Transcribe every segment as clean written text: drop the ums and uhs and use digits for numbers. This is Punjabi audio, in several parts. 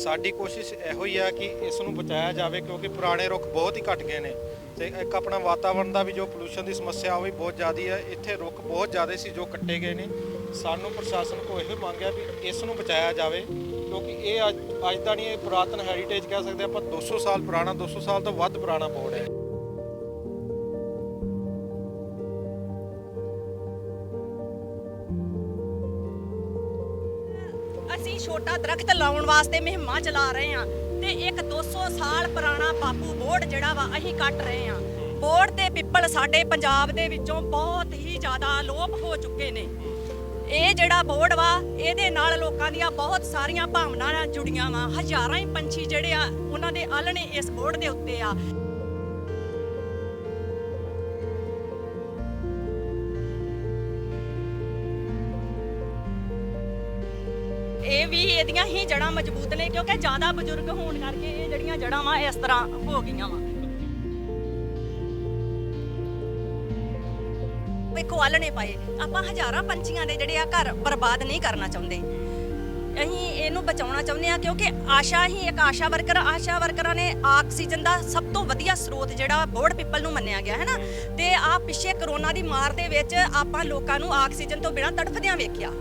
ਸਾਡੀ ਕੋਸ਼ਿਸ਼ ਇਹੋ ਹੀ ਆ ਕਿ ਇਸ ਨੂੰ ਬਚਾਇਆ ਜਾਵੇ ਕਿਉਂਕਿ ਪੁਰਾਣੇ ਰੁੱਖ ਬਹੁਤ ਹੀ ਘਟ ਗਏ ਨੇ ਤੇ ਇੱਕ ਆਪਣਾ ਵਾਤਾਵਰਣ ਦਾ ਵੀ ਜੋ ਪੋਲੂਸ਼ਨ ਦੀ ਸਮੱਸਿਆ ਉਹ ਵੀ ਬਹੁਤ ਜ਼ਿਆਦਾ ਹੈ। ਇੱਥੇ ਰੁੱਖ ਬਹੁਤ ਜ਼ਿਆਦਾ ਸੀ ਜੋ ਕੱਟੇ ਗਏ ਨੇ। ਸਾਨੂੰ ਪ੍ਰਸ਼ਾਸਨ ਕੋਲ ਇਹੋ ਮੰਗਿਆ ਵੀ ਇਸ ਨੂੰ ਬਚਾਇਆ ਜਾਵੇ ਕਿਉਂਕਿ ਇਹ ਅੱਜ ਦਾ ਨਹੀਂ, ਇਹ ਪੁਰਾਤਨ ਹੈਰੀਟੇਜ ਕਹਿ ਸਕਦੇ ਆਪਾਂ। 200 ਸਾਲ ਪੁਰਾਣਾ, 200 ਸਾਲ ਤੋਂ ਵੱਧ ਪੁਰਾਣਾ ਬੋਰਡ ਹੈ। ਅਸੀਂ ਛੋਟਾ ਦਰਖਤ ਲਾਉਣ ਵਾਸਤੇ ਮੁਹਿੰਮਾਂ ਚਲਾ ਰਹੇ ਹਾਂ ਤੇ ਇੱਕ 200 ਸਾਲ ਪੁਰਾਣਾ ਬਾਪੂ ਬੋਰਡ ਜਿਹੜਾ ਵਾ ਅਸੀਂ ਕੱਟ ਰਹੇ ਹਾਂ। ਬੋਰਡ ਤੇ ਪਿੱਪਲ ਸਾਡੇ ਪੰਜਾਬ ਦੇ ਵਿੱਚੋਂ ਬਹੁਤ ਹੀ ਜ਼ਿਆਦਾ ਅਲੋਪ ਹੋ ਚੁੱਕੇ ਨੇ। ਇਹ ਜਿਹੜਾ ਬੋਰਡ ਵਾ ਇਹਦੇ ਨਾਲ ਲੋਕਾਂ ਦੀਆਂ ਬਹੁਤ ਸਾਰੀਆਂ ਭਾਵਨਾਵਾਂ ਜੁੜੀਆਂ ਵਾ। ਹਜ਼ਾਰਾਂ ਹੀ ਪੰਛੀ ਜਿਹੜੇ ਆ ਉਹਨਾਂ ਦੇ ਆਲਣੇ ਇਸ ਬੋਰਡ ਦੇ ਉੱਤੇ ਆ। ਇਹ ਵੀ ਇਹਦੀਆਂ ਹੀ ਜੜ੍ਹਾਂ ਮਜ਼ਬੂਤ ਨੇ ਕਿਉਂਕਿ ਜ਼ਿਆਦਾ ਬਜ਼ੁਰਗ ਹੋਣ ਕਰਕੇ ਇਹ ਜਿਹੜੀਆਂ ਜੜ੍ਹਾਂ ਵਾ ਇਸ ਤਰ੍ਹਾਂ ਹੋ ਗਈਆਂ ਵਾ। ਵੇਖੋ ਆਲਣੇ ਪਾਏ, ਆਪਾਂ ਹਜ਼ਾਰਾਂ ਪੰਛੀਆਂ ਦੇ ਜਿਹੜੇ ਆ ਘਰ ਬਰਬਾਦ ਨਹੀਂ ਕਰਨਾ ਚਾਹੁੰਦੇ। ਅਸੀਂ ਇਹਨੂੰ ਬਚਾਉਣਾ ਚਾਹੁੰਦੇ ਆ ਕਿਉਂਕਿ ਆਸ਼ਾ ਹੀ ਇੱਕ ਆਸ਼ਾ ਵਰਕਰਾਂ ਨੇ ਆਕਸੀਜਨ ਦਾ ਸਭ ਤੋਂ ਵਧੀਆ ਸਰੋਤ ਜਿਹੜਾ ਬੋਰਡ ਪਿੱਪਲ ਨੂੰ ਮੰਨਿਆ ਗਿਆ ਹੈ ਨਾ। ਤੇ ਆ ਪਿੱਛੇ ਕਰੋਨਾ ਦੀ ਮਾਰ ਦੇ ਵਿੱਚ ਆਪਾਂ ਲੋਕਾਂ ਨੂੰ ਆਕਸੀਜਨ ਤੋਂ ਬਿਨਾਂ ਤੜਫਦਿਆਂ ਵੇਖਿਆ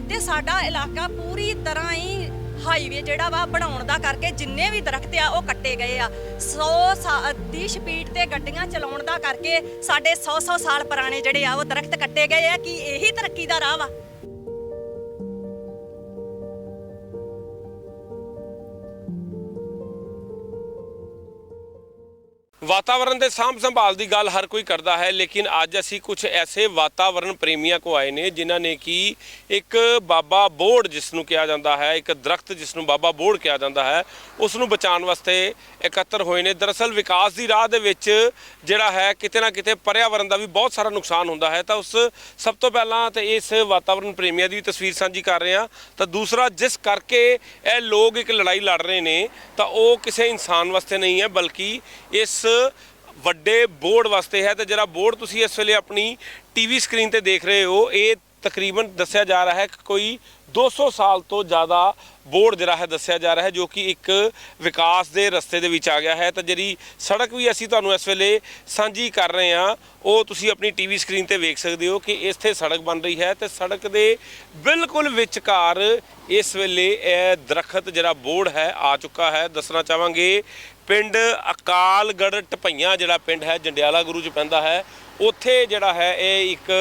ਤੇ ਸਾਡਾ ਇਲਾਕਾ ਪੂਰੀ ਤਰ੍ਹਾਂ ਹੀ ਹਾਈਵੇ ਜਿਹੜਾ ਵਾ ਬਣਾਉਣ ਦਾ ਕਰਕੇ ਜਿੰਨੇ ਵੀ ਦਰਖਤ ਆ ਉਹ ਕੱਟੇ ਗਏ ਆ। 100 ਦੀ ਸਪੀਡ ਤੇ ਗੱਡੀਆਂ ਚਲਾਉਣ ਦਾ ਕਰਕੇ ਸਾਡੇ 100 ਸਾਲ ਪੁਰਾਣੇ ਜਿਹੜੇ ਆ ਉਹ ਦਰਖਤ ਕੱਟੇ ਗਏ ਆ। ਕੀ ਇਹੀ ਤਰੱਕੀ ਦਾ ਰਾਹ ਵਾ? वातावरण के साम संभाल की गल हर कोई करता है, लेकिन अज असी कुछ ऐसे वातावरण प्रेमियों को आए ने जिन्होंने कि एक बाबा बोर्ड जिसनों कहा जाता है, एक दरख्त जिसनों बाबा बोर्ड कहा जाता है, उसनों बचाने वास्ते एकत्र होए ने। दरअसल विकास की राह दे विच जिहड़ा है किते ना किते पर्यावरण का भी बहुत सारा नुकसान होंदा है। तो उस सब तो पहला तो इस वातावरण प्रेमियों की तस्वीर साझी कर रहे हैं। तो दूसरा जिस करके ये लोग एक लड़ाई लड़ रहे हैं तो वो किसी इंसान वास्ते नहीं है बल्कि इस ਵੱਡੇ बोर्ड वास्ते है। तो जरा बोर्ड तुसी इस वेले अपनी टीवी स्क्रीन ते देख रहे हो, ये तकरीबन दस्या जा रहा है कि कोई 200 साल तो ज़्यादा बोर्ड जरा है दस्या जा रहा है जो कि एक विकास के रस्ते दे विच आ गया है। तो जी सड़क भी असी तुहानूं इस वेले साझी कर रहे हैं, वो तुसी अपनी टीवी स्क्रीन ते वेख सकते हो कि इत्थे सड़क बन रही है। तो सड़क के बिल्कुल विचकार इस वेले दरखत जरा बोर्ड है आ चुका है। दसना चाहांगे पिंड अकालगढ़ टपैया जिहड़ा पिंड है जंडियाला गुरु च पैंदा है, उत्थे जिहड़ा है ये एक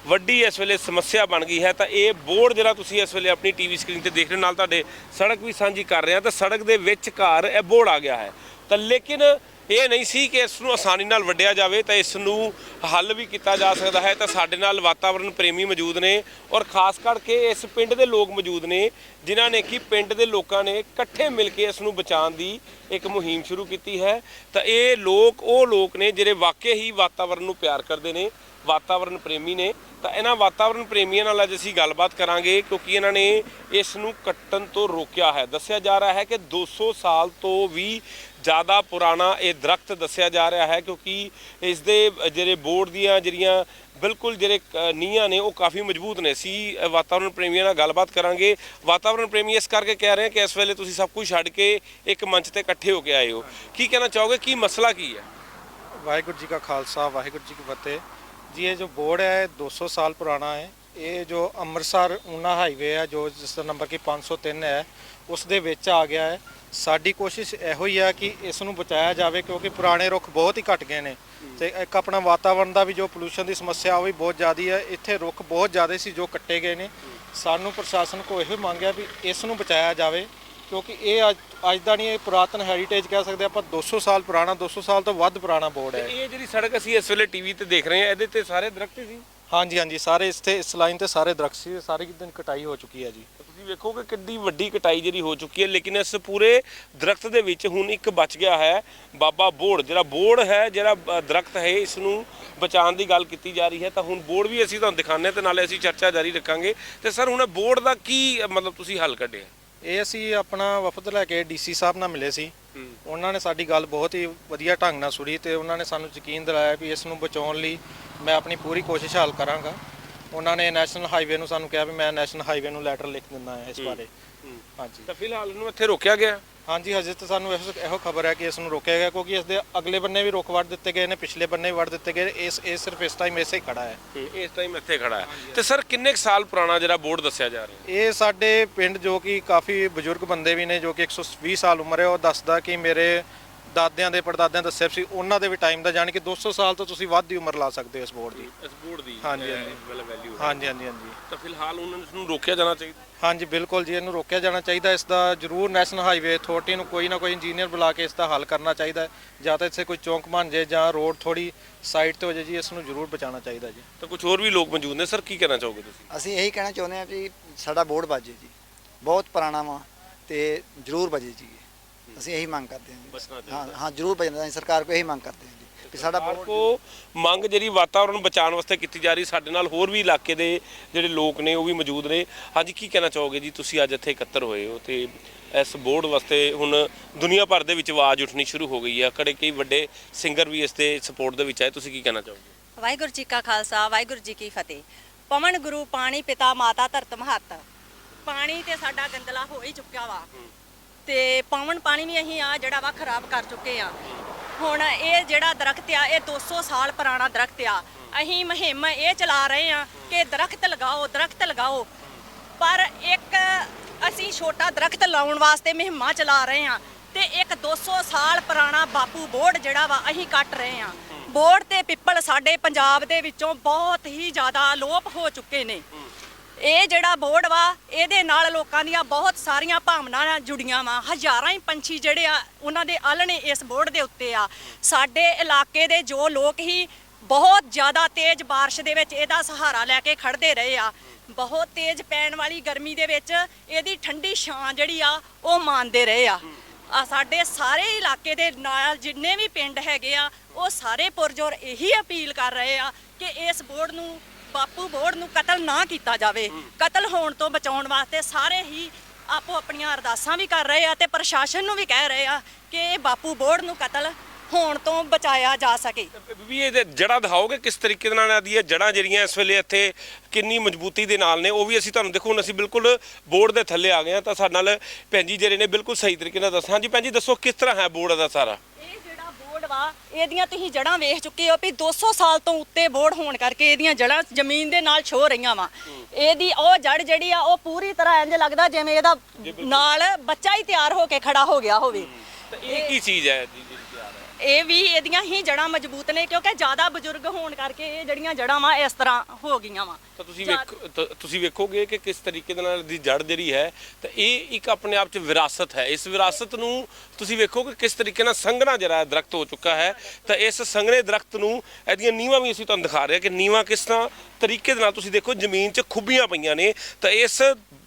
वड्डी इस वेले समस्या बन गई है। तो ये बोर्ड जिहड़ा तुसीं इस वेले अपनी टीवी स्क्रीन ते देख रहे हो, नाल तुहाडे सड़क भी साझी कर रहे हैं। तो सड़क दे विचकार ये बोर्ड आ गया है। तो लेकिन ये नहीं सी कि इसनूं आसानी नाल वड्डिया जावे, तो इसनूं हल भी किया जा सकता है। तो साडे नाल वातावरण प्रेमी मौजूद ने और खास करके इस पिंड के लोग मौजूद ने जिन्होंने कि पिंड के लोगों ने इकट्ठे मिल के इसनूं बचाने की एक मुहिम शुरू की है। तो ये लोग वो लोग ने जिहड़े वाकई ही वातावरण नूं प्यार करते हैं, वातावरण प्रेमी ने। तो इन्हां वातावरण प्रेमियों नाल अज असीं गलबात करांगे क्योंकि इन्होंने इसनूं कट्टण तो रोकिया है। दस्सिया जा रहा है कि 200 साल तो भी ज़्यादा पुराना ये दरख्त दस्सिया जा रहा है क्योंकि इस दे जिहड़े बोर्ड दीयां जिहड़ियां बिल्कुल जिहड़े नीहां ने वो काफ़ी मजबूत ने। असीं वातावरण प्रेमियों नाल गलबात करांगे। वातावरण प्रेमी इस करके कह रहे हैं कि इस वेले तुसीं सब कुछ छड्ड के एक मंच ते इकट्ठे होके आए हो, की कहना चाहोगे, की मसला की है? वाहिगुरू जी का खालसा वाहिगुरू जी की फतेह जी। ये जो बोर्ड है 200 साल पुराना है। ये जो अमृतसर ऊना हाईवे है जो जिस नंबर की 503 है उस दे विच आ गया है। साडी कोशिश ਇਹੋ ਹੀ ਆ ਕਿ ਇਸ ਨੂੰ ਬਚਾਇਆ ਜਾਵੇ ਕਿਉਂਕਿ ਪੁਰਾਣੇ ਰੁੱਖ ਬਹੁਤ ਹੀ ਘਟ ਗਏ ਨੇ ਤੇ ਇੱਕ ਆਪਣਾ ਵਾਤਾਵਰਣ ਦਾ ਵੀ ਜੋ ਪੋਲੂਸ਼ਨ ਦੀ ਸਮੱਸਿਆ ਉਹ ਵੀ ਬਹੁਤ ਜ਼ਿਆਦੀ ਹੈ। ਇੱਥੇ ਰੁੱਖ ਬਹੁਤ ਜ਼ਿਆਦਾ ਸੀ ਜੋ ਕੱਟੇ ਗਏ ਨੇ। ਸਾਨੂੰ ਪ੍ਰਸ਼ਾਸਨ ਕੋਲ ਇਹੋ ਮੰਗਿਆ ਵੀ ਇਸ ਨੂੰ ਬਚਾਇਆ ਜਾਵੇ ਕਿਉਂਕਿ ਇਹ ਅੱਜ ਦਾ ਨਹੀਂ, ਇਹ ਪੁਰਾਤਨ ਹੈਰੀਟੇਜ ਕਹਿ ਸਕਦੇ ਆਪਾਂ। 200 ਸਾਲ ਪੁਰਾਣਾ, 200 ਸਾਲ ਤੋਂ ਵੱਧ ਪੁਰਾਣਾ ਬੋਰਡ ਹੈ। ਇਹ ਜਿਹੜੀ ਸੜਕ ਅਸੀਂ ਇਸ ਵੇਲੇ ਟੀਵੀ ਤੇ ਦੇਖ ਰਹੇ ਹਾਂ ਇਹਦੇ ਤੇ ਸਾਰੇ ਦਰਖਤ ਸੀ। ਹਾਂਜੀ ਹਾਂਜੀ, ਸਾਰੇ ਇਸ ਲਾਈਨ ਤੇ ਸਾਰੇ ਦਰਖਤ ਸੀ, ਸਾਰੀ ਦਿਨ ਕਟਾਈ ਹੋ ਚੁੱਕੀ ਹੈ ਜੀ। ਤੁਸੀਂ ਵੇਖੋ ਕਿ ਕਿੰਨੀ ਵੱਡੀ ਕਟਾਈ ਜਿਹੜੀ ਹੋ ਚੁੱਕੀ ਹੈ, ਲੇਕਿਨ ਇਸ ਪੂਰੇ ਦਰਖਤ ਦੇ ਵਿੱਚ ਹੁਣ ਇੱਕ ਬਚ ਗਿਆ ਹੈ ਬਾਬਾ ਬੋਰਡ। ਜਿਹੜਾ ਬੋਰਡ ਹੈ, ਜਿਹੜਾ ਦਰਖਤ ਹੈ, ਇਸ ਨੂੰ ਬਚਾਉਣ ਦੀ ਗੱਲ ਕੀਤੀ ਜਾ ਰਹੀ ਹੈ। ਤਾਂ ਹੁਣ ਬੋਰਡ ਵੀ ਅਸੀਂ ਤੁਹਾਨੂੰ ਦਿਖਾਉਂਦੇ ਤੇ ਨਾਲੇ ਅਸੀਂ ਚਰਚਾ ਜਾਰੀ ਰੱਖਾਂਗੇ। ਤੇ ਸਰ ਹੁਣ ਬੋਰਡ ਦਾ ਕੀ ਮਤਲਬ ਤੁਸੀਂ ਹੱਲ ਕੱਢਿਆ? ਇਹ ਅਸੀਂ ਆਪਣਾ ਵਫਦ ਲੈ ਕੇ ਡੀਸੀ ਸਾਹਿਬ ਨਾਲ ਮਿਲੇ ਸੀ। ਉਹਨਾਂ ਨੇ ਸਾਡੀ ਗੱਲ ਬਹੁਤ ਹੀ ਵਧੀਆ ਢੰਗ ਨਾਲ ਸੁਣੀ ਤੇ ਉਹਨਾਂ ਨੇ ਸਾਨੂੰ ਯਕੀਨ ਦਿਲਾਇਆ ਵੀ ਇਸ ਨੂੰ ਬਚਾਉਣ ਲਈ ਮੈਂ ਆਪਣੀ ਪੂਰੀ ਕੋਸ਼ਿਸ਼ ਹਾਲ ਕਰਾਂਗਾ। ਉਹਨਾਂ ਨੇ ਨੈਸ਼ਨਲ ਹਾਈਵੇ ਨੂੰ ਸਾਨੂੰ ਕਿਹਾ ਵੀ ਮੈਂ ਨੈਸ਼ਨਲ ਹਾਈਵੇ ਨੂੰ ਲੈਟਰ ਲਿਖ ਦਿੰਦਾ ਹਾਂ ਇਸ ਬਾਰੇ। ਹਾਂਜੀ ਤਾਂ ਫਿਲਹਾਲ ਇਹਨੂੰ ਇੱਥੇ ਰੋਕਿਆ ਗਿਆ। ਹਾਂਜੀ ਹਜੇ ਤਾਂ ਸਾਨੂੰ ਇਹੋ ਖਬਰ ਹੈ ਕਿ ਇਸ ਨੂੰ ਰੋਕਿਆ ਗਿਆ, ਕਿਉਂਕਿ ਇਸ ਦੇ ਅਗਲੇ ਬੰਨੇ ਵੀ ਰੁੱਖ ਵੱਢ ਦਿੱਤੇ ਗਏ ਨੇ, ਪਿਛਲੇ ਬੰਨੇ ਵੀ ਵੱਢ ਦਿੱਤੇ ਗਏ। ਇਹ ਸਿਰਫ ਇਸ ਟਾਈਮ ਇਸੇ ਹੀ ਖੜਾ ਹੈ। ਇਸ ਟਾਈਮ ਇੱਥੇ ਖੜਾ ਹੈ। ਤੇ ਸਰ ਕਿੰਨੇ ਕੁ ਸਾਲ ਪੁਰਾਣਾ ਜਿਹੜਾ ਬੋਰਡ ਦੱਸਿਆ ਜਾ ਰਿਹਾ? ਇਹ ਸਾਡੇ ਪਿੰਡ ਜੋ ਕਿ ਕਾਫੀ ਬਜ਼ੁਰਗ ਬੰਦੇ ਵੀ ਨੇ, ਜੋ ਕਿ 120 ਸਾਲ ਉਮਰ ਹੈ, ਉਹ ਦੱਸਦਾ ਕਿ ਮੇਰੇ ਦਾਦਿਆਂ ਦੇ ਪੜਦਾਦਿਆਂ ਦੱਸਿਆ ਸੀ ਉਹਨਾਂ ਦੇ ਵੀ ਟਾਈਮ ਦਾ, ਜਾਣੀ ਕਿ 200 ਸਾਲ ਤੋਂ ਤੁਸੀਂ ਵੱਧ ਦੀ ਉਮਰ ਲਾ ਸਕਦੇ ਹੋ ਇਸ ਬੋਰਡ ਦੀ। ਇਸ ਬੋਰਡ ਦੀ ਹਾਂਜੀ ਵੈਲਿਊ। ਹਾਂਜੀ ਹਾਂਜੀ ਹਾਂਜੀ। ਤਾਂ ਫਿਲਹਾਲ ਉਹਨਾਂ ਨੂੰ ਰੋਕਿਆ ਜਾਣਾ ਚਾਹੀਦਾ। ਹਾਂਜੀ ਬਿਲਕੁਲ ਜੀ, ਇਹਨੂੰ ਰੋਕਿਆ ਜਾਣਾ ਚਾਹੀਦਾ। ਇਸ ਦਾ ਜ਼ਰੂਰ ਨੈਸ਼ਨਲ ਹਾਈਵੇ ਅਥਾਰਟੀ ਨੂੰ ਕੋਈ ਨਾ ਕੋਈ ਇੰਜੀਨੀਅਰ ਬੁਲਾ ਕੇ ਇਸ ਦਾ ਹੱਲ ਕਰਨਾ ਚਾਹੀਦਾ ਹੈ, ਜਾਂ ਤਾਂ ਇੱਥੇ ਕੋਈ ਚੌਂਕ ਬਣ ਜੇ ਜਾਂ ਰੋਡ ਥੋੜੀ ਸਾਈਡ ਤੇ ਹੋ ਜੇ ਜੀ। ਇਸ ਨੂੰ ਜ਼ਰੂਰ ਬਚਾਉਣਾ ਚਾਹੀਦਾ ਜੀ। ਤਾਂ ਕੁਝ ਹੋਰ ਵੀ ਲੋਕ ਮੌਜੂਦ ਨੇ। ਸਰ ਕੀ ਕਹਿਣਾ ਚਾਹੋਗੇ ਤੁਸੀਂ? ਅਸੀਂ ਇਹੀ ਕਹਿਣਾ ਚਾਹੁੰਦੇ ਹਾਂ ਵੀ ਸਾਡਾ ਬੋਰਡ ਬਾਜੇ ਜੀ, ਬਹੁਤ ਪੁਰਾਣਾ ਵਾ ਤੇ ਜ਼ਰੂਰ ਬਜੇ ਜੀ। ਅਸੀਂ ਇਹੀ ਮੰਗ ਕਰਦੇ ਹਾਂ ਜੀ। ਹਾਂ ਜ਼ਰੂਰ ਬਜਣਾ। ਸਰਕਾਰ ਕੋਲ ਇਹੀ ਮੰਗ ਕਰਦੇ ਹਾਂ ਜੀ ਕਿ ਸਾਡਾ ਸਰਕਾਰ ਕੋ ਮੰਗ ਜਿਹੜੀ ਵਾਤਾਵਰਣ ਬਚਾਉਣ ਵਾਸਤੇ ਕੀਤੀ ਜਾ ਰਹੀ। ਸਾਡੇ ਨਾਲ ਹੋਰ ਵੀ ਇਲਾਕੇ ਦੇ ਜਿਹੜੇ ਲੋਕ ਨੇ ਉਹ ਵੀ ਮੌਜੂਦ ਨੇ। ਹਾਂਜੀ ਕੀ ਕਹਿਣਾ ਚਾਹੋਗੇ ਜੀ? ਤੁਸੀਂ ਅੱਜ ਇੱਥੇ ਇਕੱਤਰ ਹੋਏ ਹੋ ਤੇ ਇਸ ਬੋਰਡ ਵਾਸਤੇ ਹੁਣ ਦੁਨੀਆ ਭਰ ਦੇ ਵਿੱਚ ਆਵਾਜ਼ ਉੱਠਣੀ ਸ਼ੁਰੂ ਹੋ ਗਈ ਹੈ। ਕਈ ਵੱਡੇ ਸਿੰਗਰ ਵੀ ਇਸ ਦੇ ਸਪੋਰਟ ਦੇ ਵਿੱਚ ਆਏ। ਤੁਸੀਂ ਕੀ ਕਹਿਣਾ ਚਾਹੋਗੇ? ਵਾਹਿਗੁਰੂ ਜੀ ਕਾ ਖਾਲਸਾ, ਵਾਹਿਗੁਰੂ ਜੀ ਕੀ ਫਤਿਹ। ਪਵਨ ਗੁਰੂ ਪਾਣੀ ਪਿਤਾ ਮਾਤਾ ਧਰਤ ਮਹੱਤ। ਪਾਣੀ ਤੇ ਸਾਡਾ ਗੰਦਲਾ ਹੋ ਹੀ ਚੁੱਕਿਆ ਵਾ ਤੇ ਪਵਨ ਪਾਣੀ ਵੀ ਅਸੀਂ ਆ ਜਿਹੜਾ ਵਾ ਖਰਾਬ ਕਰ ਚੁੱਕੇ ਆ। ਹੁਣ ਇਹ ਜਿਹੜਾ ਦਰਖਤ ਆ ਇਹ 200 ਸਾਲ ਪੁਰਾਣਾ ਦਰਖਤ ਆ। ਅਸੀਂ ਮੁਹਿੰਮ ਇਹ ਚਲਾ ਰਹੇ ਆ ਕਿ ਦਰਖਤ ਲਗਾਓ, ਦਰਖਤ ਲਗਾਓ, ਪਰ ਇੱਕ ਅਸੀਂ ਛੋਟਾ ਦਰਖਤ ਲਾਉਣ ਵਾਸਤੇ ਮੁਹਿੰਮਾਂ ਚਲਾ ਰਹੇ ਆ ਤੇ ਇੱਕ 200 ਸਾਲ ਪੁਰਾਣਾ ਬਾਪੂ ਬੋਰਡ ਜਿਹੜਾ ਵਾ ਅਸੀਂ ਕੱਟ ਰਹੇ ਆ। ਬੋਰਡ ਤੇ ਪਿੱਪਲ ਸਾਡੇ ਪੰਜਾਬ ਦੇ ਵਿੱਚੋਂ ਬਹੁਤ ਹੀ ਜ਼ਿਆਦਾ ਅਲੋਪ ਹੋ ਚੁੱਕੇ ਨੇ। ਇਹ ਜਿਹੜਾ ਬੋਰਡ ਵਾ ਇਹਦੇ ਨਾਲ ਲੋਕਾਂ ਦੀਆਂ ਬਹੁਤ ਸਾਰੀਆਂ ਭਾਵਨਾਵਾਂ ਜੁੜੀਆਂ ਵਾ। ਹਜ਼ਾਰਾਂ ਹੀ ਪੰਛੀ ਜਿਹੜੇ ਆ ਉਹਨਾਂ ਦੇ ਆਲਣੇ ਇਸ ਬੋਰਡ ਦੇ ਉੱਤੇ ਆ। ਸਾਡੇ ਇਲਾਕੇ ਦੇ ਜੋ ਲੋਕ ਹੀ ਬਹੁਤ ਜ਼ਿਆਦਾ ਤੇਜ਼ ਬਾਰਿਸ਼ ਦੇ ਵਿੱਚ ਇਹਦਾ ਸਹਾਰਾ ਲੈ ਕੇ ਖੜਦੇ ਰਹੇ ਆ। ਬਹੁਤ ਤੇਜ਼ ਪੈਣ ਵਾਲੀ ਗਰਮੀ ਦੇ ਵਿੱਚ ਇਹਦੀ ਠੰਡੀ ਛਾਂ ਜਿਹੜੀ ਆ ਉਹ ਮਾਣਦੇ ਰਹੇ ਆ। ਸਾਡੇ ਸਾਰੇ ਇਲਾਕੇ ਦੇ ਨਾਲ ਜਿੰਨੇ ਵੀ ਪਿੰਡ ਹੈਗੇ ਆ ਉਹ ਸਾਰੇ ਪੁਰਜੋਰ ਇਹੀ ਅਪੀਲ ਕਰ ਰਹੇ ਆ ਕਿ ਇਸ ਬੋਰਡ ਨੂੰ, ਬਾਪੂ ਬੋਰਡ ਨੂੰ ਕਤਲ ਨਾ ਕੀਤਾ ਜਾਵੇ। ਕਤਲ ਹੋਣ ਤੋਂ ਬਚਾਉਣ ਵਾਸਤੇ ਸਾਰੇ ਹੀ ਆਪੋ ਆਪਣੀਆਂ ਅਰਦਾਸਾਂ ਵੀ ਕਰ ਰਹੇ ਆ ਤੇ ਪ੍ਰਸ਼ਾਸਨ ਨੂੰ ਵੀ ਕਹਿ ਰਹੇ ਆ ਕਿ ਇਹ ਬਾਪੂ ਬੋਰਡ ਨੂੰ ਕਤਲ ਹੋਣ ਤੋਂ ਬਚਾਇਆ ਜਾ ਸਕੇ। ਵੀ ਇਹਦੇ ਜੜ੍ਹਾਂ ਦਿਖਾਓਗੇ ਕਿਸ ਤਰੀਕੇ ਦੇ ਨਾਲ ਆਦੀ ਹੈ ਜੜ੍ਹਾਂ ਜਿਹੜੀਆਂ ਇਸ ਵੇਲੇ ਇੱਥੇ ਕਿੰਨੀ ਮਜ਼ਬੂਤੀ ਦੇ ਨਾਲ ਨੇ? ਉਹ ਵੀ ਅਸੀਂ ਤੁਹਾਨੂੰ ਦੇਖੋ। ਹੁਣ ਅਸੀਂ ਬਿਲਕੁਲ ਬੋਰਡ ਦੇ ਥੱਲੇ ਆ ਗਏ ਹਾਂ ਤਾਂ ਸਾਡੇ ਨਾਲ ਭੈਣ ਜੀ ਜਿਹੜੇ ਨੇ ਬਿਲਕੁਲ ਸਹੀ ਤਰੀਕੇ ਨਾਲ ਦੱਸਾਂ। ਹਾਂਜੀ ਭੈਣ ਜੀ ਦੱਸੋ ਕਿਸ ਤਰ੍ਹਾਂ ਹੈ ਬੋਰਡ ਦਾ ਸਾਰਾ? ਇਹ ਜਿਹੜਾ ਬੋਰਡ ਵਾ ਇਹਦੀਆਂ ਤੁਸੀਂ ਜੜ੍ਹਾਂ ਵੇਖ ਚੁੱਕੇ ਹੋ ਵੀ 200 ਸਾਲ ਤੋਂ ਉੱਤੇ ਬੋਰਡ ਹੋਣ ਕਰਕੇ ਇਹਦੀਆਂ ਜੜ੍ਹਾਂ ਜ਼ਮੀਨ ਦੇ ਨਾਲ ਛੋ ਰਹੀਆਂ ਵਾ। ਇਹਦੀ ਉਹ ਜੜ ਜਿਹੜੀ ਆ ਉਹ ਪੂਰੀ ਤਰ੍ਹਾਂ ਇੰਜ ਲੱਗਦਾ ਜਿਵੇਂ ਇਹਦਾ ਨਾਲ ਬੱਚਾ ਹੀ ਤਿਆਰ ਹੋ ਕੇ ਖੜਾ ਹੋ ਗਿਆ ਹੋਵੇ। ਤਾਂ ਇਹ ਕੀ ਚੀਜ਼ ਹੈ ਜੀ? ਇਹ ਵੀ ਇਹਦੀਆਂ ਹੀ ਜੜ੍ਹਾਂ ਮਜ਼ਬੂਤ ਨੇ ਕਿਉਂਕਿ ਜ਼ਿਆਦਾ ਬਜ਼ੁਰਗ ਹੋਣ ਕਰਕੇ ਇਹ ਜਿਹੜੀਆਂ ਜੜ੍ਹਾਂ ਵਾ ਇਸ ਤਰ੍ਹਾਂ ਹੋ ਗਈਆਂ ਵਾ। ਤਾਂ ਤੁਸੀਂ ਵੇਖੋਗੇ ਕਿ ਕਿਸ ਤਰੀਕੇ ਦੇ ਨਾਲ ਦੀ ਜੜ ਜਿਹੜੀ ਹੈ ਤਾਂ ਇਹ ਇੱਕ ਆਪਣੇ ਆਪ 'ਚ ਵਿਰਾਸਤ ਹੈ। ਇਸ ਵਿਰਾਸਤ ਨੂੰ ਤੁਸੀਂ ਵੇਖੋ ਕਿ ਕਿਸ ਤਰੀਕੇ ਨਾਲ ਸੰਘਣਾ ਜਿਹੜਾ ਦਰਖਤ ਹੋ ਚੁੱਕਾ ਹੈ। ਤਾਂ ਇਸ ਸੰਘਣੇ ਦਰਖਤ ਨੂੰ ਇਹਦੀਆਂ ਨੀਵਾਂ ਵੀ ਅਸੀਂ ਤੁਹਾਨੂੰ ਦਿਖਾ ਰਹੇ ਹਾਂ ਕਿ ਨੀਵਾਂ ਕਿਸ ਤਰ੍ਹਾਂ ਤਰੀਕੇ ਦੇ ਨਾਲ ਤੁਸੀਂ ਦੇਖੋ ਜ਼ਮੀਨ 'ਚ ਖੁੱਬੀਆਂ ਪਈਆਂ ਨੇ। ਤਾਂ ਇਸ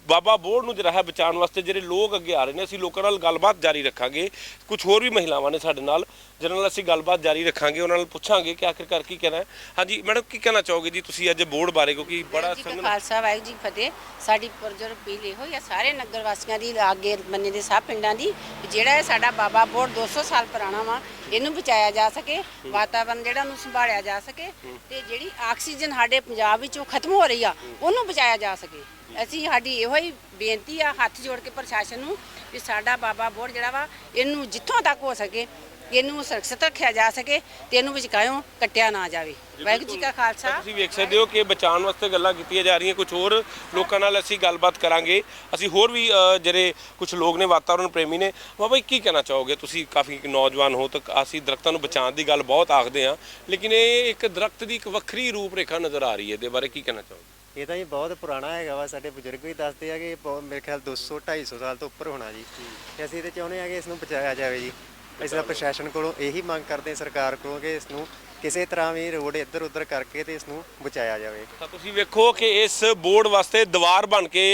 ਬਾਬਾ ਬੋਰਡ ਨੂੰ ਜਿਹੜਾ ਹੈ ਬਚਾਉਣ ਵਾਸਤੇ ਜਿਹੜੇ ਲੋਕ ਅੱਗੇ ਆ ਰਹੇ ਨੇ, ਅਸੀਂ ਲੋਕਾਂ ਨਾਲ ਗੱਲਬਾਤ ਜਾਰੀ ਰੱਖਾਂਗੇ। ਕੁਝ ਹੋਰ ਵੀ ਮਹਿਲਾਵਾਂ ਨੇ ਸਾਡੇ ਨਾਲ ਜਿਹਨਾਂ ਨਾਲ ਅਸੀਂ ਗੱਲਬਾਤ ਜਾਰੀ ਰੱਖਾਂਗੇ, ਉਹਨਾਂ ਨਾਲ ਪੁੱਛਾਂਗੇ ਕਿ ਆਖਿਰਕਾਰ ਕੀ ਕਹਿਣਾ ਹੈ। ਹਾਂਜੀ ਮੈਡਮ ਕੀ ਕਹਿਣਾ ਚਾਹੋਗੇ ਜੀ ਤੁਸੀਂ ਅੱਜ ਬੋਰਡ ਬਾਰੇ? ਕਿਉਂਕਿ ਬੜਾ ਖਾਲਸਾ ਵਾਹਿਗੁਰੂ ਜੀ ਫਤਿਹ। ਸਾਡੀ ਪੁਰਜੋਰ ਅਪੀਲ ਇਹੋ ਹੀ ਆ ਸਾਰੇ ਨਗਰ ਵਾਸੀਆਂ ਦੀ, ਆਗੇ ਬੰਨੇ ਦੇ ਸਭ ਪਿੰਡਾਂ ਦੀ, ਜਿਹੜਾ ਇਹ ਸਾਡਾ ਬਾਬਾ ਬੋਰਡ 200 ਸਾਲ ਪੁਰਾਣਾ ਵਾ ਇਹਨੂੰ ਬਚਾਇਆ ਜਾ ਸਕੇ, ਵਾਤਾਵਰਨ ਜਿਹੜਾ ਉਹਨੂੰ ਸੰਭਾਲਿਆ ਜਾ ਸਕੇ ਤੇ ਜਿਹੜੀ ਆਕਸੀਜਨ ਸਾਡੇ ਪੰਜਾਬ ਵਿੱਚੋਂ ਖਤਮ ਹੋ ਰਹੀ ਆ ਉਹਨੂੰ ਬਚਾਇਆ ਜਾ ਸਕੇ। ਅਸੀਂ ਸਾਡੀ ਇਹੋ ਹੀ ਬੇਨਤੀ ਆ ਹੱਥ ਜੋੜ ਕੇ ਪ੍ਰਸ਼ਾਸਨ ਨੂੰ ਵੀ ਸਾਡਾ ਬਾਬਾ ਬੋਰਡ ਜਿਹੜਾ ਵਾ ਇਹਨੂੰ ਜਿੱਥੋਂ ਤੱਕ ਹੋ ਸਕੇ ਇਹਨੂੰ ਸੁਰੱਖਿਅਤ ਰੱਖਿਆ ਜਾ ਸਕੇ ਤੇ ਇਹਨੂੰ ਵਿਚਕਾਇਓ ਕੱਟਿਆ ਨਾ ਜਾਵੇ। ਵਾਹਿਗੁਰੂ ਜੀ ਕਾ ਖਾਲਸਾ। ਤੁਸੀਂ ਵੇਖ ਸਕਦੇ ਹੋ ਕਿ ਬਚਾਉਣ ਵਾਸਤੇ ਗੱਲਾਂ ਕੀਤੀਆਂ ਜਾ ਰਹੀਆਂ। ਕੁਝ ਹੋਰ ਲੋਕਾਂ ਨਾਲ ਅਸੀਂ ਗੱਲਬਾਤ ਕਰਾਂਗੇ। ਅਸੀਂ ਹੋਰ ਵੀ ਜਿਹੜੇ ਕੁਝ ਲੋਕ ਨੇ ਵਾਤਾਵਰਣ ਪ੍ਰੇਮੀ ਨੇ। ਬਾਬਾ ਜੀ ਕੀ ਕਹਿਣਾ ਚਾਹੋਗੇ? ਤੁਸੀਂ ਕਾਫੀ ਨੌਜਵਾਨ ਹੋ ਤਾਂ ਅਸੀਂ ਦਰਖਤਾਂ ਨੂੰ ਬਚਾਉਣ ਦੀ ਗੱਲ ਬਹੁਤ ਆਖਦੇ ਹਾਂ, ਲੇਕਿਨ ਇਹ ਇੱਕ ਦਰਖਤ ਦੀ ਇੱਕ ਵੱਖਰੀ ਰੂਪ ਰੇਖਾ ਨਜ਼ਰ ਆ ਰਹੀ ਹੈ। ਇਹਦੇ ਬਾਰੇ ਕੀ ਕਹਿਣਾ ਚਾਹੋਗੇ? ਇਹ ਤਾਂ ਜੀ ਬਹੁਤ ਪੁਰਾਣਾ ਹੈਗਾ ਵਾ। ਸਾਡੇ ਬਜ਼ੁਰਗ ਵੀ ਦੱਸਦੇ ਆ ਕਿ ਮੇਰੇ ਖਿਆਲ 200-250 ਸਾਲ ਤੋਂ ਉੱਪਰ ਹੋਣਾ ਜੀ। ਤੇ ਅਸੀਂ ਤੇ ਚਾਹੁੰਦੇ ਆ ਕਿ ਇਸ ਨੂੰ ਬਚਾਇਆ ਜਾਵੇ ਜੀ। ਅਸੀਂ ਤਾਂ ਪ੍ਰਸ਼ਾਸਨ ਕੋਲੋਂ ਇਹੀ ਮੰਗ ਕਰਦੇ ਹਾਂ, ਸਰਕਾਰ ਕੋਲੋਂ, ਕਿ ਇਸ ਨੂੰ ਕਿਸੇ ਤਰ੍ਹਾਂ ਵੀ ਰੋਡ ਇੱਧਰ ਉੱਧਰ ਕਰਕੇ ਤੇ ਇਸ ਨੂੰ ਬਚਾਇਆ ਜਾਵੇ। ਤਾਂ ਤੁਸੀਂ ਵੇਖੋ ਕਿ ਇਸ ਬੋਰਡ ਵਾਸਤੇ ਦੀਵਾਰ ਬਣ ਕੇ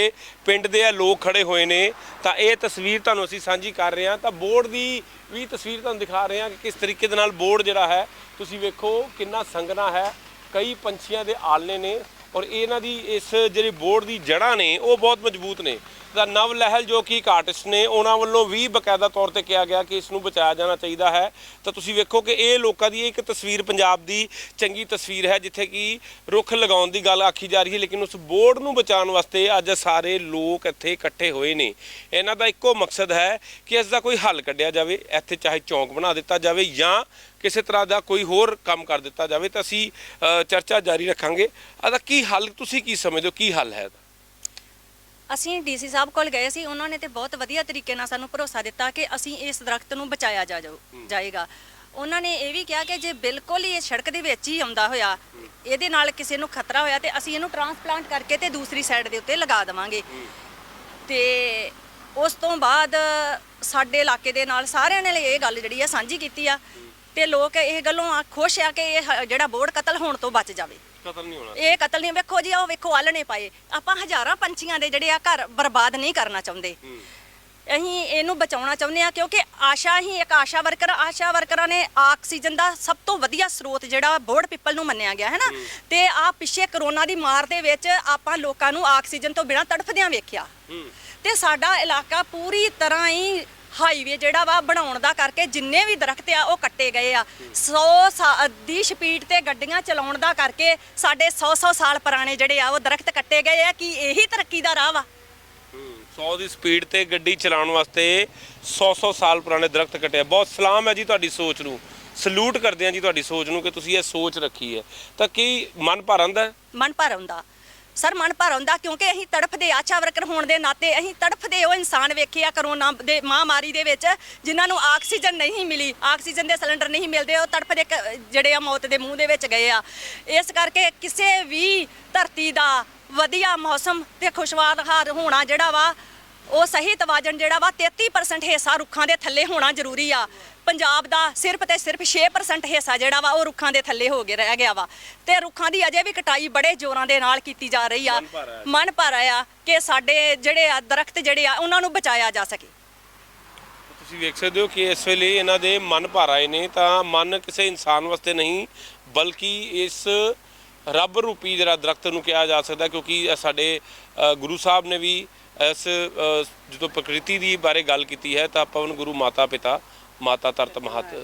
ਪਿੰਡ ਦੇ ਆ ਲੋਕ ਖੜੇ ਹੋਏ ਨੇ। ਤਾਂ ਇਹ ਤਸਵੀਰ ਤੁਹਾਨੂੰ ਅਸੀਂ ਸਾਂਝੀ ਕਰ ਰਹੇ ਹਾਂ। ਤਾਂ ਬੋਰਡ ਦੀ ਵੀ ਤਸਵੀਰ ਤੁਹਾਨੂੰ ਦਿਖਾ ਰਹੇ ਹਾਂ ਕਿ ਕਿਸ ਤਰੀਕੇ ਦੇ ਨਾਲ ਬੋਰਡ ਜਿਹੜਾ ਹੈ ਤੁਸੀਂ ਵੇਖੋ ਕਿੰਨਾ ਸੰਘਣਾ ਹੈ। ਕਈ ਪੰਛੀਆਂ ਦੇ ਆਲਣੇ ਨੇ ਔਰ ਇਹਨਾਂ ਦੀ ਇਸ ਜਿਹੜੀ ਬੋਰਡ ਦੀ ਜੜ੍ਹਾਂ ਨੇ ਉਹ ਬਹੁਤ ਮਜ਼ਬੂਤ ਨੇ। ਤਾਂ ਨਵ ਲਹਿਲ ਜੋ ਕਿ ਇੱਕ ਆਰਟਿਸਟ ਨੇ, ਉਹਨਾਂ ਵੱਲੋਂ ਵੀ ਬਕਾਇਦਾ ਤੌਰ ਤੇ ਕਿਹਾ ਗਿਆ ਕਿ ਇਸ ਨੂੰ ਬਚਾਇਆ ਜਾਣਾ ਚਾਹੀਦਾ ਹੈ। ਤਾਂ ਤੁਸੀਂ ਵੇਖੋ ਕਿ ਇਹ ਲੋਕਾਂ ਦੀ ਇੱਕ ਤਸਵੀਰ ਪੰਜਾਬ ਦੀ ਚੰਗੀ ਤਸਵੀਰ ਹੈ, ਜਿੱਥੇ ਕਿ ਰੁੱਖ ਲਗਾਉਣ ਦੀ ਗੱਲ ਆਖੀ ਜਾ ਰਹੀ ਹੈ, ਲੇਕਿਨ ਉਸ ਬੋਰਡ ਨੂੰ ਬਚਾਉਣ ਵਾਸਤੇ ਅੱਜ ਸਾਰੇ ਲੋਕ ਇੱਥੇ ਇਕੱਠੇ ਹੋਏ ਨੇ। ਇਹਨਾਂ ਦਾ ਇੱਕੋ ਮਕਸਦ ਹੈ ਕਿ ਇਸ ਦਾ ਕੋਈ ਹੱਲ ਕੱਢਿਆ ਜਾਵੇ, ਇੱਥੇ ਚਾਹੇ ਚੌਂਕ ਬਣਾ ਦਿੱਤਾ ਜਾਵੇ ਜਾਂ ਕਿਸੇ ਤਰ੍ਹਾਂ ਦਾ ਕੋਈ ਹੋਰ ਕੰਮ ਕਰ ਦਿੱਤਾ ਜਾਵੇ। ਤਾਂ ਅਸੀਂ ਚਰਚਾ ਜਾਰੀ ਰੱਖਾਂਗੇ। ਇਹਦਾ ਕੀ ਹੱਲ, ਤੁਸੀਂ ਕੀ ਸਮਝਦੇ ਹੋ, ਕੀ ਹੱਲ ਹੈ? ਅਸੀਂ ਡੀਸੀ ਸਾਹਿਬ ਕੋਲ ਗਏ ਸੀ, ਉਹਨਾਂ ਨੇ ਤੇ ਬਹੁਤ ਵਧੀਆ ਤਰੀਕੇ ਨਾਲ ਸਾਨੂੰ ਭਰੋਸਾ ਦਿੱਤਾ ਕਿ ਅਸੀਂ ਇਸ ਦਰਖਤ ਨੂੰ ਬਚਾਇਆ ਜਾਏਗਾ। ਉਹਨਾਂ ਨੇ ਇਹ ਵੀ ਕਿਹਾ ਕਿ ਜੇ ਬਿਲਕੁਲ ਹੀ ਇਹ ਸੜਕ ਦੇ ਵਿੱਚ ਹੀ ਆਉਂਦਾ ਹੋਇਆ, ਇਹਦੇ ਨਾਲ ਕਿਸੇ ਨੂੰ ਖਤਰਾ ਹੋਇਆ ਤੇ ਅਸੀਂ ਇਹਨੂੰ ਟਰਾਂਸਪਲਾਂਟ ਕਰਕੇ ਤੇ ਦੂਸਰੀ ਸਾਈਡ ਦੇ ਉੱਤੇ ਲਗਾ ਦੇਵਾਂਗੇ। ਤੇ ਉਸ ਤੋਂ ਬਾਅਦ ਸਾਡੇ ਇਲਾਕੇ ਦੇ ਨਾਲ ਸਾਰਿਆਂ ਨੇ ਇਹ ਗੱਲ ਜਿਹੜੀ ਆ ਸਾਂਝੀ ਕੀਤੀ ਆ ਤੇ ਲੋਕ ਇਹ ਗੱਲੋਂ ਖੁਸ਼ ਆ ਕਿ ਇਹ ਜਿਹੜਾ ਬੋਰਡ ਕਤਲ ਹੋਣ ਤੋਂ ਬਚ ਜਾਵੇ। ਕਤਲ ਨਹੀਂ ਹੋਣਾ, ਇਹ ਕਤਲ ਨਹੀਂ। ਵੇਖੋ ਜੀ, ਉਹ ਵੇਖੋ ਆਲਣੇ ਪਾਏ। ਆਪਾਂ ਹਜ਼ਾਰਾਂ ਪੰਛੀਆਂ ਦੇ ਜਿਹੜੇ ਆ ਘਰ ਬਰਬਾਦ ਨਹੀਂ ਕਰਨਾ ਚਾਹੁੰਦੇ। ਅਸੀਂ ਇਹਨੂੰ ਬਚਾਉਣਾ ਚਾਹੁੰਦੇ ਆ ਕਿਉਂਕਿ ਇੱਕ ਆਸ਼ਾ ਵਰਕਰਾਂ ਨੇ ਆਕਸੀਜਨ ਦਾ ਸਭ ਤੋਂ ਵਧੀਆ ਸਰੋਤ ਜਿਹੜਾ ਬੋਰਡ ਪਿੱਪਲ ਨੂੰ ਮੰਨਿਆ ਗਿਆ ਹੈ ਨਾ। ਤੇ ਆ ਪਿੱਛੇ ਕਰੋਨਾ ਦੀ ਮਾਰ ਦੇ ਵਿੱਚ ਆਪਾਂ ਲੋਕਾਂ ਨੂੰ ਆਕਸੀਜਨ ਤੋਂ ਬਿਨਾਂ ਤੜਫਦਿਆਂ ਵੇਖਿਆ ਤੇ ਸਾਡਾ ਇਲਾਕਾ ਪੂਰੀ ਤਰ੍ਹਾਂ ਹੀ ਹਾਈਵੇ ਜਿਹੜਾ ਵਾ ਬਣਾਉਣ ਦਾ ਕਰਕੇ ਜਿੰਨੇ ਵੀ ਦਰਖਤ ਆ ਉਹ ਕੱਟੇ ਗਏ ਆ। 100 ਦੀ ਸਪੀਡ ਤੇ ਗੱਡੀਆਂ ਚਲਾਉਣ ਦਾ ਕਰਕੇ ਸਾਡੇ 100 ਸਾਲ ਪੁਰਾਣੇ ਜਿਹੜੇ ਆ ਉਹ ਦਰਖਤ ਕੱਟੇ ਗਏ ਆ। ਕੀ ਇਹੀ ਤਰੱਕੀ ਦਾ ਰਾਹ ਵਾ? 100 ਦੀ ਸਪੀਡ ਤੇ ਗੱਡੀ ਚਲਾਉਣ ਵਾਸਤੇ 100 ਸਾਲ ਪੁਰਾਣੇ ਦਰਖਤ ਕੱਟਿਆ। ਬਹੁਤ ਸਲਾਮ ਹੈ ਜੀ ਤੁਹਾਡੀ ਸੋਚ ਨੂੰ, ਸਲੂਟ ਕਰਦੇ ਹਾਂ ਜੀ ਤੁਹਾਡੀ ਸੋਚ ਨੂੰ ਕਿ ਤੁਸੀਂ ਇਹ ਸੋਚ ਰੱਖੀ ਹੈ। ਤਾਂ ਕੀ ਮਨ ਭਰ ਆਉਂਦਾ? ਮਨ ਭਰ ਆਉਂਦਾ ਸਰ, ਮਨ ਭਰ ਆਉਂਦਾ ਕਿਉਂਕਿ ਅਸੀਂ ਤੜਫਦੇ ਆਸ਼ਾ ਵਰਕਰ ਹੋਣ ਦੇ ਨਾਤੇ ਅਸੀਂ ਤੜਫਦੇ ਉਹ ਇਨਸਾਨ ਵੇਖੇ ਆ ਕਰੋਨਾ ਦੇ ਮਹਾਮਾਰੀ ਦੇ ਵਿੱਚ ਜਿਨ੍ਹਾਂ ਨੂੰ ਆਕਸੀਜਨ ਨਹੀਂ ਮਿਲੀ, ਆਕਸੀਜਨ ਦੇ ਸਿਲੰਡਰ ਨਹੀਂ ਮਿਲਦੇ, ਉਹ ਤੜਫਦੇ ਜਿਹੜੇ ਆ ਮੌਤ ਦੇ ਮੂੰਹ ਦੇ ਵਿੱਚ ਗਏ ਆ। ਇਸ ਕਰਕੇ ਕਿਸੇ ਵੀ ਧਰਤੀ ਦਾ ਵਧੀਆ ਮੌਸਮ ਤੇ ਖੁਸ਼ਹਾਲ ਹੋਣਾ ਜਿਹੜਾ ਵਾ ਉਹ ਸਹੀ ਤਵਾਜ਼ਨ ਜਿਹੜਾ ਵਾ 33% ਹਿੱਸਾ ਰੁੱਖਾਂ ਦੇ ਥੱਲੇ ਹੋਣਾ ਜ਼ਰੂਰੀ ਆ। ਪੰਜਾਬ ਦਾ ਸਿਰਫ 6% ਹਿੱਸਾ ਜਿਹੜਾ ਵਾ ਉਹ ਰੁੱਖਾਂ ਦੇ ਥੱਲੇ ਹੋ ਕੇ ਰਹਿ ਗਿਆ ਵਾ ਤੇ ਰੁੱਖਾਂ ਦੀ ਅਜੇ ਵੀ ਕਟਾਈ ਬੜੇ ਜ਼ੋਰਾਂ ਦੇ ਨਾਲ ਕੀਤੀ ਜਾ ਰਹੀ ਆ। ਮਨ ਭਰ ਆਇਆ ਕਿ ਸਾਡੇ ਜਿਹੜੇ ਆ ਦਰਖਤ ਜਿਹੜੇ ਆ ਉਹਨਾਂ ਨੂੰ ਬਚਾਇਆ ਜਾ ਸਕੇ। ਤੁਸੀਂ ਵੇਖ ਸਕਦੇ ਹੋ ਕਿ ਇਸ ਵੇਲੇ ਇਹਨਾਂ ਦੇ ਮਨ ਭਰ ਆਏ ਨੇ। ਤਾਂ ਮਨ ਕਿਸੇ ਇਨਸਾਨ ਵਾਸਤੇ ਨਹੀਂ ਬਲਕਿ ਇਸ ਰੱਬ ਰੂਪੀ ਜਿਹੜਾ ਦਰਖਤ ਨੂੰ ਕਿਹਾ ਜਾ ਸਕਦਾ, ਕਿਉਂਕਿ ਸਾਡੇ ਗੁਰੂ ਸਾਹਿਬ ਨੇ ਵੀ ਇਸ ਜਦੋਂ ਪ੍ਰਕਿਰਤੀ ਦੀ ਬਾਰੇ ਗੱਲ ਕੀਤੀ ਹੈ ਤਾਂ ਪਵਨ ਗੁਰੂ ਮਾਤਾ ਪਿਤਾ ਮਾਤਾ ਤਰਤ ਮਹਤ।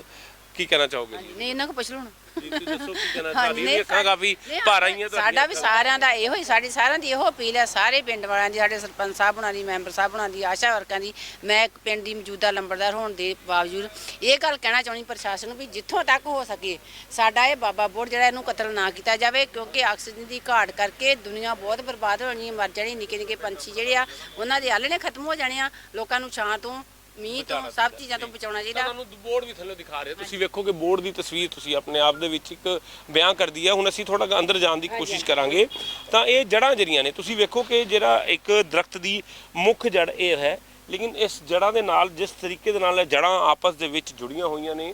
ਕੀ ਕਹਿਣਾ ਚਾਹੋਗੇ ਜੀ? ਨਹੀਂ, ਇਹਨਾਂ ਕੋ ਪੁੱਛ ਲਓ ਨਾ। ਤੁਸੀਂ ਦੱਸੋ ਕੀ ਕਹਿਣਾ ਚਾਹਦੀ ਹੈ? ਅੱਖਾਂ ਕਾਫੀ ਭਰ ਆਈਆਂ ਤੁਹਾਡੀਆਂ। ਸਾਡਾ ਵੀ ਸਾਰਿਆਂ ਦਾ ਇਹੋ ਹੀ, ਸਾਡੀ ਸਾਰਿਆਂ ਦੀ ਇਹੋ ਅਪੀਲ ਹੈ, ਸਾਰੇ ਪਿੰਡ ਵਾਲਿਆਂ ਦੀ, ਸਾਡੇ ਸਰਪੰਚ ਸਾਹਿਬ ਹੁਣਾਂ ਦੀ, ਮੈਂਬਰ ਸਾਹਿਬ ਹੁਣਾਂ ਦੀ, ਆਸ਼ਾ ਵਰਕਰਾਂ ਦੀ। ਮੈਂ ਇੱਕ ਪਿੰਡ ਦੀ ਮੌਜੂਦਾ ਲੰਬੜਦਾਰ ਹੋਣ ਦੇ ਬਾਵਜੂਦ ਇਹ ਗੱਲ ਕਹਿਣਾ ਚਾਹੁੰਦੀ ਪ੍ਰਸ਼ਾਸਨ ਨੂੰ ਵੀ ਜਿੱਥੋਂ ਤੱਕ ਹੋ ਸਕੇ ਸਾਡਾ ਇਹ ਬਾਬਾ ਬੋਰਡ ਜਿਹੜਾ ਇਹਨੂੰ ਕਤਲ ਨਾ ਕੀਤਾ ਜਾਵੇ, ਕਿਉਂਕਿ ਆਕਸੀਜਨ ਦੀ ਘਾਟ ਕਰਕੇ ਦੁਨੀਆ ਬਹੁਤ ਬਰਬਾਦ ਹੋਣੀ ਹੈ, ਮਰ ਜਾਣੀ। ਨਿੱਕੇ ਨਿੱਕੇ ਪੰਛੀ ਜਿਹੜੇ ਆ ਉਹਨਾਂ ਦੇ ਆਲਣੇ ਖਤਮ ਹੋ ਜਾਣੇ ਆ। ਲੋਕਾਂ ਨੂੰ ਛਾਂ ਤੋਂ, ਮੀਂਹ ਤੋਂ, ਸਭ ਚੀਜ਼ਾਂ ਤੋਂ ਬਚਾਉਣਾ ਚਾਹੀਦਾ। ਤੁਹਾਨੂੰ ਬੋਰਡ ਵੀ ਥੱਲੇ ਦਿਖਾ ਰਹੇ ਤੁਸੀਂ ਵੇਖੋ ਕਿ ਬੋਰਡ ਦੀ ਤਸਵੀਰ ਤੁਸੀਂ ਆਪਣੇ ਆਪ ਦੇ ਵਿੱਚ ਇੱਕ ਬਿਆਨ ਕਰਦੀ ਹੈ। ਹੁਣ ਅਸੀਂ ਥੋੜਾ ਅੰਦਰ ਜਾਣ ਦੀ ਕੋਸ਼ਿਸ਼ ਕਰਾਂਗੇ। ਤਾਂ ਇਹ ਜੜ੍ਹਾਂ ਜਿਹੜੀਆਂ ਨੇ ਤੁਸੀਂ ਵੇਖੋ ਕਿ ਜਿਹੜਾ ਇੱਕ ਦਰਖਤ ਦੀ ਮੁੱਖ ਜੜ ਇਹ ਹੈ, ਲੇਕਿਨ ਇਸ ਜੜ੍ਹਾਂ ਦੇ ਨਾਲ ਜਿਸ ਤਰੀਕੇ ਦੇ ਨਾਲ ਜੜ੍ਹਾਂ ਆਪਸ ਦੇ ਵਿੱਚ ਜੁੜੀਆਂ ਹੋਈਆਂ ਨੇ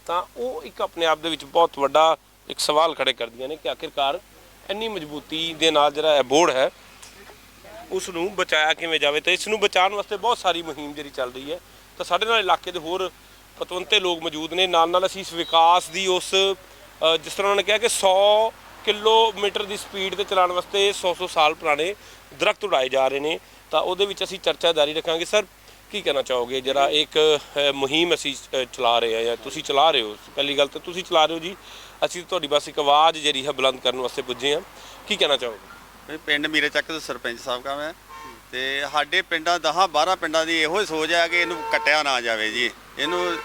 ਤਾਂ ਉਹ ਇੱਕ ਆਪਣੇ ਆਪ ਦੇ ਵਿੱਚ ਬਹੁਤ ਵੱਡਾ ਇੱਕ ਸਵਾਲ ਖੜੇ ਕਰਦੀਆਂ ਨੇ ਕਿ ਆਖਿਰਕਾਰ ਇੰਨੀ ਮਜ਼ਬੂਤੀ ਦੇ ਨਾਲ ਜਿਹੜਾ ਇਹ ਬੋਰਡ ਹੈ ਉਸ ਨੂੰ ਬਚਾਇਆ ਕਿਵੇਂ ਜਾਵੇ। ਤੇ ਇਸ ਨੂੰ ਬਚਾਉਣ ਵਾਸਤੇ ਬਹੁਤ ਸਾਰੀ ਮੁਹਿੰਮ ਜਿਹੜੀ ਚੱਲ ਰਹੀ ਹੈ। ਤਾਂ ਸਾਡੇ ਨਾਲ ਇਲਾਕੇ ਦੇ ਹੋਰ ਪਤਵੰਤੇ ਲੋਕ ਮੌਜੂਦ ਨੇ। ਨਾਲ ਅਸੀਂ ਇਸ ਵਿਕਾਸ ਦੀ ਉਸ ਜਿਸ ਤਰ੍ਹਾਂ ਉਹਨਾਂ ਨੇ ਕਿਹਾ ਕਿ 100 ਕਿਲੋਮੀਟਰ ਦੀ ਸਪੀਡ ਤੇ ਚਲਾਉਣ ਵਾਸਤੇ 100 ਸਾਲ ਪੁਰਾਣੇ ਦਰਖਤ ਉਡਾਏ ਜਾ ਰਹੇ ਨੇ। ਤਾਂ ਉਹਦੇ ਵਿੱਚ ਅਸੀਂ ਚਰਚਾ ਜਾਰੀ ਰੱਖਾਂਗੇ। ਸਰ, ਕੀ ਕਹਿਣਾ ਚਾਹੋਗੇ? ਜਿਹੜਾ ਇੱਕ ਮੁਹਿੰਮ ਅਸੀਂ ਚਲਾ ਰਹੇ ਹਾਂ ਜਾਂ ਤੁਸੀਂ ਚਲਾ ਰਹੇ ਹੋ, ਪਹਿਲੀ ਗੱਲ ਤਾਂ ਤੁਸੀਂ ਚਲਾ ਰਹੇ ਹੋ ਜੀ, ਅਸੀਂ ਤੁਹਾਡੀ ਬਸ ਇੱਕ ਆਵਾਜ਼ ਜਿਹੜੀ ਹੈ ਬੁਲੰਦ ਕਰਨ ਵਾਸਤੇ ਪੁੱਜੇ ਹਾਂ। ਕੀ ਕਹਿਣਾ ਚਾਹੋਗੇ? ਪਿੰਡ ਮੀਰੇ ਚੱਕ ਦੇ ਸਰਪੰਚ ਸਾਹਿਬ ਕਾ ਮੈਂ ਤੇ ਸਾਡੇ ਪਿੰਡਾਂ 10-12 ਪਿੰਡਾਂ ਦੀ ਇਹੋ ਹੀ ਸੋਚ ਹੈ ਕਿ ਇਹਨੂੰ ਕੱਟਿਆ ਨਾ ਜਾਵੇ ਜੀ, ਇਹਨੂੰ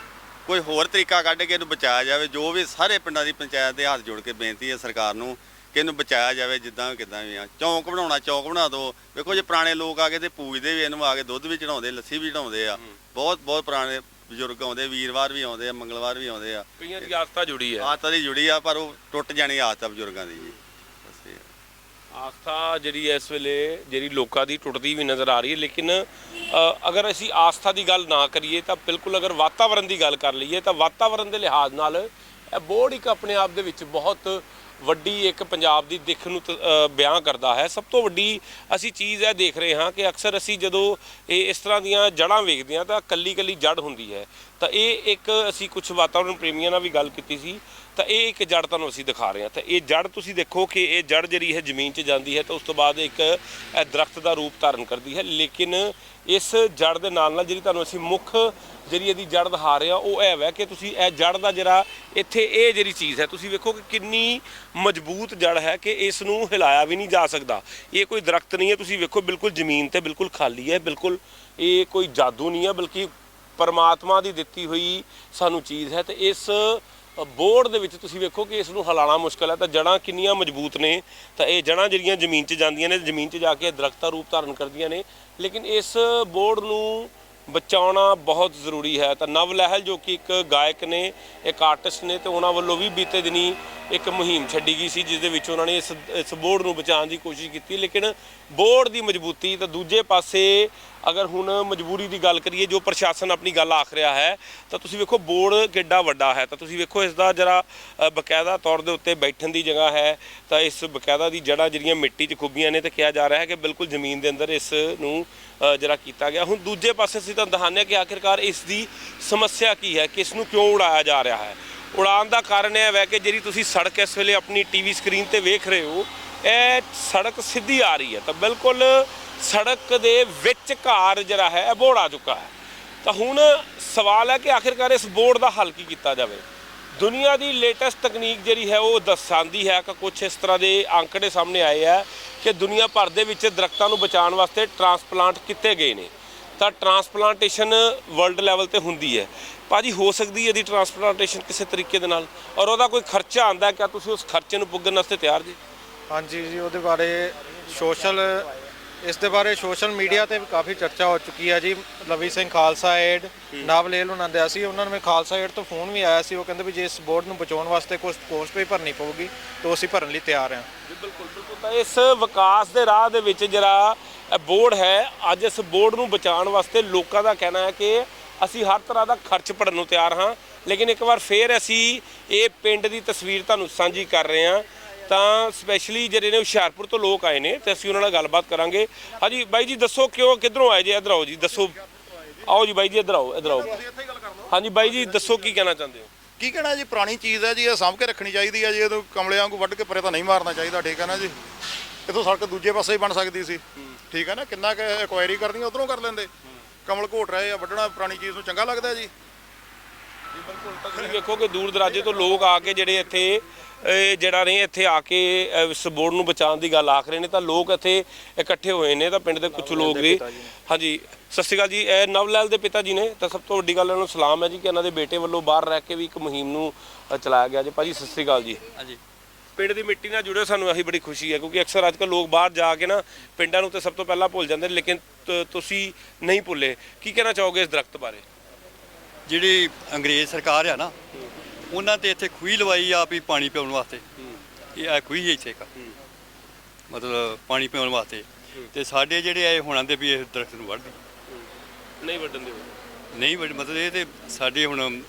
ਕੋਈ ਹੋਰ ਤਰੀਕਾ ਕੱਢ ਕੇ ਇਹਨੂੰ ਬਚਾਇਆ ਜਾਵੇ। ਜੋ ਵੀ ਸਾਰੇ ਪਿੰਡਾਂ ਦੀ ਪੰਚਾਇਤ ਦੇ ਹੱਥ ਜੋੜ ਕੇ ਬੇਨਤੀ ਹੈ ਸਰਕਾਰ ਨੂੰ ਕਿ ਇਹਨੂੰ ਬਚਾਇਆ ਜਾਵੇ। ਜਿੱਦਾਂ ਕਿੱਦਾਂ ਵੀ ਆ, ਚੌਂਕ ਬਣਾਉਣਾ ਚੌਂਕ ਬਣਾ ਦਿਓ। ਵੇਖੋ ਜੇ ਪੁਰਾਣੇ ਲੋਕ ਆ ਕੇ ਤੇ ਪੂਜਦੇ ਵੀ ਇਹਨੂੰ, ਆ ਕੇ ਦੁੱਧ ਵੀ ਚੜਾਉਂਦੇ, ਲੱਸੀ ਵੀ ਚੜਾਉਂਦੇ ਆ। ਬਹੁਤ ਪੁਰਾਣੇ ਬਜ਼ੁਰਗ ਆਉਂਦੇ, ਵੀਰਵਾਰ ਵੀ ਆਉਂਦੇ ਆ, ਮੰਗਲਵਾਰ ਵੀ ਆਉਂਦੇ ਆ। ਕਈਆਂ ਦੀ ਆਸਥਾ ਜੁੜੀ ਹੈ, ਆਸਥਾ ਦੀ ਜੁੜੀ ਆ, ਪਰ ਉਹ ਟੁੱਟ ਜਾਣੀ ਆਸਥਾ ਬਜ਼ੁਰਗਾਂ ਦੀ ਜੀ। ਆਸਥਾ ਜਿਹੜੀ ਇਸ ਵੇਲੇ ਜਿਹੜੀ ਲੋਕਾਂ ਦੀ ਟੁੱਟਦੀ ਵੀ ਨਜ਼ਰ ਆ ਰਹੀ ਹੈ। ਲੇਕਿਨ ਅਗਰ ਅਸੀਂ ਆਸਥਾ ਦੀ ਗੱਲ ਨਾ ਕਰੀਏ ਤਾਂ ਬਿਲਕੁਲ ਅਗਰ ਵਾਤਾਵਰਣ ਦੀ ਗੱਲ ਕਰ ਲਈਏ ਤਾਂ ਵਾਤਾਵਰਣ ਦੇ ਲਿਹਾਜ਼ ਨਾਲ ਇਹ ਬੋਰਡ ਇੱਕ ਆਪਣੇ ਆਪ ਦੇ ਵਿੱਚ ਬਹੁਤ ਵੱਡੀ ਇੱਕ ਪੰਜਾਬ ਦੀ ਦਿੱਖ ਨੂੰ ਬਿਆਨ ਕਰਦਾ ਹੈ। ਸਭ ਤੋਂ ਵੱਡੀ ਅਸੀਂ ਚੀਜ਼ ਇਹ ਦੇਖ ਰਹੇ ਹਾਂ ਕਿ ਅਕਸਰ ਅਸੀਂ ਜਦੋਂ ਇਹ ਇਸ ਤਰ੍ਹਾਂ ਦੀਆਂ ਜੜ੍ਹਾਂ ਵੇਖਦੇ ਹਾਂ ਤਾਂ ਕੱਲੀ ਜੜ ਹੁੰਦੀ ਹੈ। ਤਾਂ ਇਹ ਇੱਕ ਅਸੀਂ ਕੁਝ ਵਾਤਾਵਰਣ ਪ੍ਰੇਮੀਆਂ ਨਾਲ ਵੀ ਗੱਲ ਕੀਤੀ ਸੀ ਤਾਂ ਇਹ ਇੱਕ ਜੜ ਤੁਹਾਨੂੰ ਅਸੀਂ ਦਿਖਾ ਰਹੇ ਹਾਂ। ਤਾਂ ਇਹ ਜੜ ਤੁਸੀਂ ਦੇਖੋ ਕਿ ਇਹ ਜੜ ਜਿਹੜੀ ਹੈ ਜ਼ਮੀਨ 'ਚ ਜਾਂਦੀ ਹੈ ਤਾਂ ਉਸ ਤੋਂ ਬਾਅਦ ਇੱਕ ਇਹ ਦਰਖਤ ਦਾ ਰੂਪ ਧਾਰਨ ਕਰਦੀ ਹੈ। ਲੇਕਿਨ ਇਸ ਜੜ ਦੇ ਨਾਲ ਨਾਲ ਜਿਹੜੀ ਤੁਹਾਨੂੰ ਅਸੀਂ ਮੁੱਖ ਜਿਹੜੀ ਇਹਦੀ ਜੜ ਦਿਖਾ ਰਹੇ ਹਾਂ ਉਹ ਇਹ ਹੈ ਕਿ ਤੁਸੀਂ ਇਹ ਜੜ ਦਾ ਜਿਹੜਾ ਇੱਥੇ ਇਹ ਜਿਹੜੀ ਚੀਜ਼ ਹੈ ਤੁਸੀਂ ਵੇਖੋ ਕਿ ਕਿੰਨੀ ਮਜ਼ਬੂਤ ਜੜ ਹੈ ਕਿ ਇਸ ਨੂੰ ਹਿਲਾਇਆ ਵੀ ਨਹੀਂ ਜਾ ਸਕਦਾ। ਇਹ ਕੋਈ ਦਰਖਤ ਨਹੀਂ ਹੈ, ਤੁਸੀਂ ਵੇਖੋ ਬਿਲਕੁਲ ਜ਼ਮੀਨ ਤੇ ਬਿਲਕੁਲ ਖਾਲੀ ਹੈ, ਬਿਲਕੁਲ ਇਹ ਕੋਈ ਜਾਦੂ ਨਹੀਂ ਹੈ ਬਲਕਿ ਪਰਮਾਤਮਾ ਦੀ ਦਿੱਤੀ ਹੋਈ ਸਾਨੂੰ ਚੀਜ਼ ਹੈ। ਤੇ ਇਸ ਬੋਰਡ ਦੇ ਵਿੱਚ ਤੁਸੀਂ ਵੇਖੋ ਕਿ ਇਸ ਨੂੰ ਹਿਲਾਉਣਾ ਮੁਸ਼ਕਲ ਹੈ। ਤਾਂ ਜੜ੍ਹਾਂ ਕਿੰਨੀਆਂ ਮਜ਼ਬੂਤ ਨੇ, ਤਾਂ ਇਹ ਜੜ੍ਹਾਂ ਜਿਹੜੀਆਂ ਜ਼ਮੀਨ 'ਚ ਜਾਂਦੀਆਂ ਨੇ, ਜ਼ਮੀਨ 'ਚ ਜਾ ਕੇ ਦਰਖਤ ਦਾ ਰੂਪ ਧਾਰਨ ਕਰਦੀਆਂ ਨੇ। ਲੇਕਿਨ ਇਸ ਬੋਰਡ ਨੂੰ ਬਚਾਉਣਾ ਬਹੁਤ ਜ਼ਰੂਰੀ ਹੈ। ਤਾਂ ਨਵ ਲਹਿਲ ਜੋ ਕਿ ਇੱਕ ਗਾਇਕ ਨੇ, ਇੱਕ ਆਰਟਿਸਟ ਨੇ, ਤੇ ਉਹਨਾਂ ਵੱਲੋਂ ਵੀ ਬੀਤੇ ਦਿਨੀ ਇੱਕ ਮੁਹਿੰਮ ਛੱਡੀ ਗਈ ਸੀ ਜਿਸ ਦੇ ਵਿੱਚ ਉਹਨਾਂ ਨੇ ਇਸ ਬੋਰਡ ਨੂੰ ਬਚਾਉਣ ਦੀ ਕੋਸ਼ਿਸ਼ ਕੀਤੀ। ਲੇਕਿਨ ਬੋਰਡ ਦੀ ਮਜ਼ਬੂਤੀ ਤਾਂ ਦੂਜੇ ਪਾਸੇ ਅਗਰ ਹੁਣ ਮਜਬੂਰੀ ਦੀ ਗੱਲ ਕਰੀਏ ਜੋ ਪ੍ਰਸ਼ਾਸਨ ਆਪਣੀ ਗੱਲ ਆਖ ਰਿਹਾ ਹੈ ਤਾਂ ਤੁਸੀਂ ਵੇਖੋ ਬੋਰਡ ਕਿੱਡਾ ਵੱਡਾ ਹੈ। ਤਾਂ ਤੁਸੀਂ ਵੇਖੋ ਇਸ ਦਾ ਜਰਾ ਬਕਾਇਦਾ ਤੌਰ ਦੇ ਉੱਤੇ ਬੈਠਣ ਦੀ ਜਗ੍ਹਾ ਹੈ। ਤਾਂ ਇਸ ਬਕਾਇਦਾ ਦੀ ਜੜ੍ਹਾਂ ਜਿਹੜੀਆਂ ਮਿੱਟੀ 'ਚ ਖੁੱਬੀਆਂ ਨੇ ਤੇ ਕਿਹਾ ਜਾ ਰਿਹਾ ਹੈ ਕਿ ਬਿਲਕੁਲ ਜ਼ਮੀਨ ਦੇ ਅੰਦਰ ਇਸ ਨੂੰ ਜਰਾ ਕੀਤਾ ਗਿਆ। ਹੁਣ ਦੂਜੇ ਪਾਸੇ ਅਸੀਂ ਤਾਂ ਦਿਖਾਉਂਦੇ ਹਾਂ ਕਿ ਆਖਿਰਕਾਰ ਇਸ ਦੀ ਸਮੱਸਿਆ ਕੀ ਹੈ ਕਿ ਇਸ ਨੂੰ ਕਿਉਂ ਉਡਾਇਆ ਜਾ ਰਿਹਾ ਹੈ। ਉਡਾਉਣ ਦਾ ਕਾਰਨ ਇਹ ਹੈ ਕਿ ਜਿਹੜੀ ਤੁਸੀਂ ਸੜਕ ਇਸ ਵੇਲੇ ਆਪਣੀ ਟੀਵੀ ਸਕਰੀਨ ਤੇ ਵੇਖ ਰਹੇ ਹੋ ਇਹ ਸੜਕ ਸਿੱਧੀ ਆ ਰਹੀ ਹੈ ਤਾਂ ਬਿਲਕੁਲ ਸੜਕ ਦੇ ਵਿਚਕਾਰ ਜਿਹੜਾ ਹੈ ਇਹ ਬੋਰਡ ਆ ਚੁੱਕਾ ਹੈ। ਤਾਂ ਹੁਣ ਸਵਾਲ ਹੈ ਕਿ ਆਖਿਰਕਾਰ ਇਸ ਬੋਰਡ ਦਾ ਹੱਲ ਕੀ ਕੀਤਾ ਜਾਵੇ। ਦੁਨੀਆ ਦੀ ਲੇਟੈਸਟ ਤਕਨੀਕ ਜਿਹੜੀ ਹੈ ਉਹ ਦਰਸਾਉਂਦੀ ਹੈ ਕਿ ਕੁਝ ਇਸ ਤਰ੍ਹਾਂ ਦੇ ਅੰਕੜੇ ਸਾਹਮਣੇ ਆਏ ਆ ਕਿ ਦੁਨੀਆ ਭਰ ਦੇ ਵਿੱਚ ਦਰਖਤਾਂ ਨੂੰ ਬਚਾਉਣ ਵਾਸਤੇ ਟਰਾਂਸਪਲਾਂਟ ਕੀਤੇ ਗਏ ਨੇ। ਤਾਂ ਟਰਾਂਸਪਲਾਂਟੇਸ਼ਨ ਵਰਲਡ ਲੈਵਲ ਤੇ ਹੁੰਦੀ ਹੈ। ਭਾਜੀ ਹੋ ਸਕਦੀ ਹੈ ਇਹਦੀ ਟਰਾਂਸਪਲਾਂਟੇਸ਼ਨ ਕਿਸੇ ਤਰੀਕੇ ਦੇ ਨਾਲ ਔਰ ਉਹਦਾ ਕੋਈ ਖਰਚਾ ਆਉਂਦਾ ਹੈ, ਕਿਆ ਤੁਸੀਂ ਉਸ ਖਰਚੇ ਨੂੰ ਪੁੱਗਣ ਵਾਸਤੇ ਤਿਆਰ ਜੀ? ਹਾਂਜੀ ਜੀ, ਉਹਦੇ ਬਾਰੇ ਇਸ ਦੇ ਬਾਰੇ ਸੋਸ਼ਲ ਮੀਡੀਆ ਤੇ ਵੀ ਕਾਫੀ ਚਰਚਾ ਹੋ ਚੁੱਕੀ ਹੈ ਜੀ। ਲਵੀ ਸਿੰਘ ਖਾਲਸਾ ਏਡ ਨਵਲੇਲ ਉਹਨਾਂ ਦੇ ਅਸੀਂ ਉਹਨਾਂ ਨੂੰ ਖਾਲਸਾ ਏਡ ਤੋਂ ਫੋਨ ਵੀ ਆਇਆ ਸੀ। ਉਹ ਕਹਿੰਦੇ ਵੀ ਜੇ ਇਸ ਬੋਰਡ ਨੂੰ ਬਚਾਉਣ ਵਾਸਤੇ ਕੁਝ ਕੋਸਟ ਵੀ ਭਰਨੀ ਪਊਗੀ ਤਾਂ ਅਸੀਂ ਭਰਨ ਲਈ ਤਿਆਰ ਹਾਂ। ਬਿਲਕੁਲ ਬਿਲਕੁਲ। ਤਾਂ ਇਸ ਵਿਕਾਸ ਦੇ ਰਾਹ ਦੇ ਵਿੱਚ ਜਿਹੜਾ ਬੋਰਡ ਹੈ ਅੱਜ ਇਸ ਬੋਰਡ ਨੂੰ ਬਚਾਉਣ ਵਾਸਤੇ ਲੋਕਾਂ ਦਾ ਕਹਿਣਾ ਹੈ ਕਿ ਅਸੀਂ ਹਰ ਤਰ੍ਹਾਂ ਦਾ ਖਰਚ ਭਰਨ ਨੂੰ ਤਿਆਰ ਹਾਂ। ਲੇਕਿਨ ਇੱਕ ਵਾਰ ਫੇਰ ਅਸੀਂ ਇਹ ਪਿੰਡ ਦੀ ਤਸਵੀਰ ਤੁਹਾਨੂੰ ਸਾਂਝੀ ਕਰ ਰਹੇ ਹਾਂ। ਤਾਂ ਸਪੈਸ਼ਲੀ ਜਿਹੜੇ ਨੇ ਹੁਸ਼ਿਆਰਪੁਰ ਤੋਂ ਲੋਕ ਆਏ ਨੇ ਤੇ ਅਸੀਂ ਉਹਨਾਂ ਨਾਲ ਗੱਲਬਾਤ ਕਰਾਂਗੇ। ਹਾਂਜੀ ਬਾਈ ਜੀ ਦੱਸੋ ਕਿਉਂ ਕਿੱਧਰੋਂ ਆਏ ਜੀ? ਇੱਧਰ ਆਓ ਜੀ, ਦੱਸੋ। ਆਓ ਜੀ ਬਾਈ ਜੀ, ਇੱਧਰ ਆਓ, ਇੱਧਰ ਆਓ। ਹਾਂਜੀ ਬਾਈ ਜੀ ਦੱਸੋ ਕੀ ਕਹਿਣਾ ਚਾਹੁੰਦੇ ਹੋ? ਕੀ ਕਹਿਣਾ ਜੀ, ਪੁਰਾਣੀ ਚੀਜ਼ ਹੈ ਜੀ, ਇਹ ਸਾਂਭ ਕੇ ਰੱਖਣੀ ਚਾਹੀਦੀ ਹੈ ਜੀ। ਇਹਨੂੰ ਕਮਲਿਆਂ ਵਾਂਗੂ ਵੱਢ ਕੇ ਪਰੇ ਤਾਂ ਨਹੀਂ ਮਾਰਨਾ ਚਾਹੀਦਾ, ਠੀਕ ਹੈ ਨਾ ਜੀ। ਇੱਥੋਂ ਸੜਕ ਦੂਜੇ ਪਾਸੇ ਹੀ ਬਣ ਸਕਦੀ ਸੀ, ਠੀਕ ਹੈ ਨਾ। ਕਿੰਨਾ ਕੁ ਇਨਕੁਆਇਰੀ ਕਰਨੀ ਉਧਰੋਂ ਕਰ ਲੈਂਦੇ। ਕਮਲ ਘੋਟ ਰਹੇ ਆ, ਵੱਢਣਾ ਪੁਰਾਣੀ ਚੀਜ਼ ਨੂੰ ਚੰਗਾ ਲੱਗਦਾ ਜੀ। ਬਿਲਕੁਲ। ਤੁਸੀਂ ਵੇਖੋ ਕਿ ਦੂਰ ਦਰਾਜੇ ਤੋਂ ਲੋਕ ਆ ਕੇ ਜਿਹੜੇ ਇੱਥੇ ਜਿਹੜਾ ਨੇ ਇੱਥੇ ਆ ਕੇ ਇਸ ਬੋਰਡ ਨੂੰ ਬਚਾਉਣ ਦੀ ਗੱਲ ਆਖ ਰਹੇ ਨੇ। ਤਾਂ ਲੋਕ ਇੱਥੇ ਇਕੱਠੇ ਹੋਏ ਨੇ ਤਾਂ ਪਿੰਡ ਦੇ ਕੁਝ ਲੋਕ ਵੀ। ਹਾਂਜੀ ਸਤਿ ਸ਼੍ਰੀ ਅਕਾਲ ਜੀ। ਇਹ ਨਵਲੈਲ ਦੇ ਪਿਤਾ ਜੀ ਨੇ। ਤਾਂ ਸਭ ਤੋਂ ਵੱਡੀ ਗੱਲ ਇਹਨਾਂ ਨੂੰ ਸਲਾਮ ਹੈ ਜੀ ਕਿ ਇਹਨਾਂ ਦੇ ਬੇਟੇ ਵੱਲੋਂ ਬਾਹਰ ਰਹਿ ਕੇ ਵੀ ਇੱਕ ਮੁਹਿੰਮ ਨੂੰ ਚਲਾਇਆ ਗਿਆ ਜੀ। ਭਾਜੀ ਸਤਿ ਸ਼੍ਰੀ ਅਕਾਲ ਜੀ। ਹਾਂਜੀ। ਪਿੰਡ ਦੀ ਮਿੱਟੀ ਨਾਲ ਜੁੜੇ ਸਾਨੂੰ ਇਹੀ ਬੜੀ ਖੁਸ਼ੀ ਹੈ ਕਿਉਂਕਿ ਅਕਸਰ ਅੱਜ ਕੱਲ੍ਹ ਲੋਕ ਬਾਹਰ ਜਾ ਕੇ ਨਾ ਪਿੰਡਾਂ ਨੂੰ ਤਾਂ ਸਭ ਤੋਂ ਪਹਿਲਾਂ ਭੁੱਲ ਜਾਂਦੇ ਨੇ ਲੇਕਿਨ ਤੁਸੀਂ ਨਹੀਂ ਭੁੱਲੇ। ਕੀ ਕਹਿਣਾ ਚਾਹੋਗੇ ਇਸ ਦਰਖਤ ਬਾਰੇ? ਜਿਹੜੀ ਅੰਗਰੇਜ਼ ਸਰਕਾਰ ਆ ਨਾ ਉਹਨਾਂ ਤੇ ਇੱਥੇ ਖੂਹੀ ਲਵਾਈ ਆ ਵੀ ਪਾਣੀ ਪਿਆਉਣ ਵਾਸਤੇ। ਇਹ ਆ ਖੂਹੀ ਹੈ ਇੱਥੇ ਇੱਕ, ਮਤਲਬ ਪਾਣੀ ਪਿਆਉਣ ਵਾਸਤੇ। ਤੇ ਸਾਡੇ ਜਿਹੜੇ ਆਏ ਹੁਣ ਆਂਦੇ ਵੀ ਇਸ ਦਰਖਤ ਨੂੰ ਵੱਢ ਨਹੀਂ ਵੱਢਣ ਦੇ ਨਹੀਂ ਵੱਢ, ਮਤਲਬ ਇਹ ਤੇ ਸਾਡੇ ਹੁਣ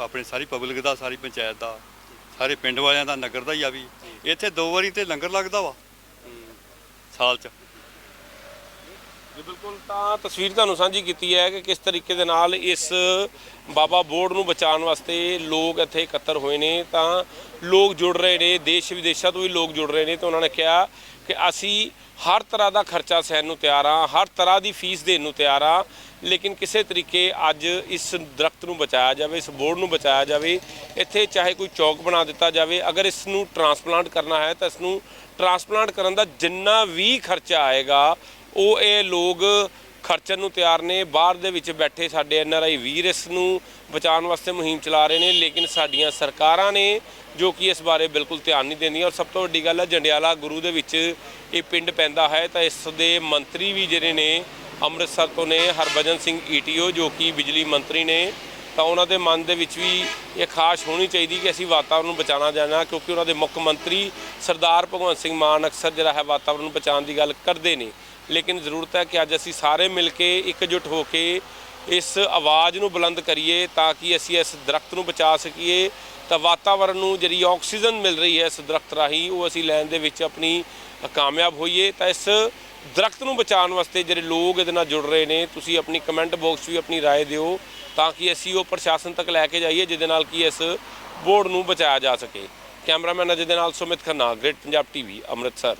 ਆਪਣੇ ਸਾਰੀ ਪਬਲਿਕ ਦਾ, ਸਾਰੀ ਪੰਚਾਇਤ ਦਾ, ਸਾਰੇ ਪਿੰਡ ਵਾਲਿਆਂ ਦਾ, ਨਗਰ ਦਾ ਹੀ ਆ ਵੀ। ਇੱਥੇ 2 ਵਾਰੀ ਤੇ ਲੰਗਰ ਲੱਗਦਾ ਵਾ ਸਾਲ 'ਚ। ਬਿਲਕੁਲ। ਤਾਂ ਤਸਵੀਰ ਤੁਹਾਨੂੰ ਸਾਂਝੀ ਕੀਤੀ ਹੈ ਕਿ ਕਿਸ ਤਰੀਕੇ ਦੇ ਨਾਲ ਇਸ ਬਾਬਾ ਬੋਰਡ ਨੂੰ ਬਚਾਉਣ ਵਾਸਤੇ ਲੋਕ ਇੱਥੇ ਇਕੱਤਰ ਹੋਏ ਨੇ। ਤਾਂ ਲੋਕ ਜੁੜ ਰਹੇ ਨੇ, ਦੇਸ਼ ਵਿਦੇਸ਼ਾਂ ਤੋਂ ਵੀ ਲੋਕ ਜੁੜ ਰਹੇ ਨੇ। ਤਾਂ ਉਹਨਾਂ ਨੇ ਕਿਹਾ ਕਿ ਅਸੀਂ ਹਰ ਤਰ੍ਹਾਂ ਦਾ ਖਰਚਾ ਸਹਿਣ ਨੂੰ ਤਿਆਰ ਹਾਂ, ਹਰ ਤਰ੍ਹਾਂ ਦੀ ਫੀਸ ਦੇਣ ਨੂੰ ਤਿਆਰ ਹਾਂ, ਲੇਕਿਨ ਕਿਸੇ ਤਰੀਕੇ ਅੱਜ ਇਸ ਦਰਖਤ ਨੂੰ ਬਚਾਇਆ ਜਾਵੇ, ਇਸ ਬੋਰਡ ਨੂੰ ਬਚਾਇਆ ਜਾਵੇ। ਇੱਥੇ ਚਾਹੇ ਕੋਈ ਚੌਕ ਬਣਾ ਦਿੱਤਾ ਜਾਵੇ। ਅਗਰ ਇਸ ਨੂੰ ਟਰਾਂਸਪਲਾਂਟ ਕਰਨਾ ਹੈ ਤਾਂ ਇਸ ਨੂੰ ਟਰਾਂਸਪਲਾਂਟ ਕਰਨ ਦਾ ਜਿੰਨਾ ਵੀ ਖਰਚਾ ਆਏਗਾ ਉਹ ਇਹ ਲੋਕ ਖਰਚਣ ਨੂੰ ਤਿਆਰ ਨੇ। ਬਾਹਰ ਦੇ ਵਿੱਚ ਬੈਠੇ ਸਾਡੇ NRI ਵੀਰ ਇਸ ਨੂੰ ਬਚਾਉਣ ਵਾਸਤੇ ਮੁਹਿੰਮ ਚਲਾ ਰਹੇ ਨੇ ਲੇਕਿਨ ਸਾਡੀਆਂ ਸਰਕਾਰਾਂ ਨੇ ਜੋ ਕਿ ਇਸ ਬਾਰੇ ਬਿਲਕੁਲ ਧਿਆਨ ਨਹੀਂ ਦਿੰਦੀਆਂ। ਔਰ ਸਭ ਤੋਂ ਵੱਡੀ ਗੱਲ ਹੈ ਜੰਡਿਆਲਾ ਗੁਰੂ ਦੇ ਵਿੱਚ ਇਹ ਪਿੰਡ ਪੈਂਦਾ ਹੈ ਤਾਂ ਇਸ ਦੇ ਮੰਤਰੀ ਵੀ ਜਿਹੜੇ ਨੇ ਅੰਮ੍ਰਿਤਸਰ ਤੋਂ ਨੇ, ਹਰਭਜਨ ਸਿੰਘ ETO ਜੋ ਕਿ ਬਿਜਲੀ ਮੰਤਰੀ ਨੇ। ਤਾਂ ਉਹਨਾਂ ਦੇ ਮਨ ਦੇ ਵਿੱਚ ਵੀ ਇਹ ਖਾਸ਼ ਹੋਣੀ ਚਾਹੀਦੀ ਕਿ ਅਸੀਂ ਵਾਤਾਵਰਨ ਨੂੰ ਬਚਾਉਣਾ ਜਾਣਾ ਕਿਉਂਕਿ ਉਹਨਾਂ ਦੇ ਮੁੱਖ ਮੰਤਰੀ ਸਰਦਾਰ ਭਗਵੰਤ ਸਿੰਘ ਮਾਨ ਅਕਸਰ ਜਿਹੜਾ ਹੈ ਵਾਤਾਵਰਨ ਨੂੰ ਬਚਾਉਣ ਦੀ ਗੱਲ ਕਰਦੇ ਨੇ। ਲੇਕਿਨ ਜ਼ਰੂਰਤ ਹੈ ਕਿ ਅੱਜ ਅਸੀਂ ਸਾਰੇ ਮਿਲ ਕੇ ਇਕਜੁੱਟ ਹੋ ਕੇ ਇਸ ਆਵਾਜ਼ ਨੂੰ ਬੁਲੰਦ ਕਰੀਏ ਤਾਂ ਕਿ ਅਸੀਂ ਇਸ ਦਰਖਤ ਨੂੰ ਬਚਾ ਸਕੀਏ। ਤਾਂ ਵਾਤਾਵਰਨ ਨੂੰ ਜਿਹੜੀ ਆਕਸੀਜਨ ਮਿਲ ਰਹੀ ਹੈ ਇਸ ਦਰਖਤ ਰਾਹੀਂ ਉਹ ਅਸੀਂ ਲੈਣ ਦੇ ਵਿੱਚ ਆਪਣੀ ਕਾਮਯਾਬ ਹੋਈਏ। ਤਾਂ ਇਸ ਦਰਖਤ ਨੂੰ ਬਚਾਉਣ ਵਾਸਤੇ ਜਿਹੜੇ ਲੋਕ ਇਹਦੇ ਨਾਲ ਜੁੜ ਰਹੇ ਨੇ ਤੁਸੀਂ ਆਪਣੀ ਕਮੈਂਟ ਬਾਕਸ ਵੀ ਆਪਣੀ ਰਾਏ ਦਿਓ ਤਾਂ ਕਿ ਅਸੀਂ ਉਹ ਪ੍ਰਸ਼ਾਸਨ ਤੱਕ ਲੈ ਕੇ ਜਾਈਏ ਜਿਹਦੇ ਨਾਲ ਕਿ ਇਸ ਬੋਰਡ ਨੂੰ ਬਚਾਇਆ ਜਾ ਸਕੇ। ਕੈਮਰਾਮੈਨ ਅਜੇ ਦੇ ਨਾਲ ਸੁਮਿਤ ਖੰਨਾ, ਗ੍ਰੇਟ ਪੰਜਾਬ ਟੀਵੀ, ਅੰਮ੍ਰਿਤਸਰ।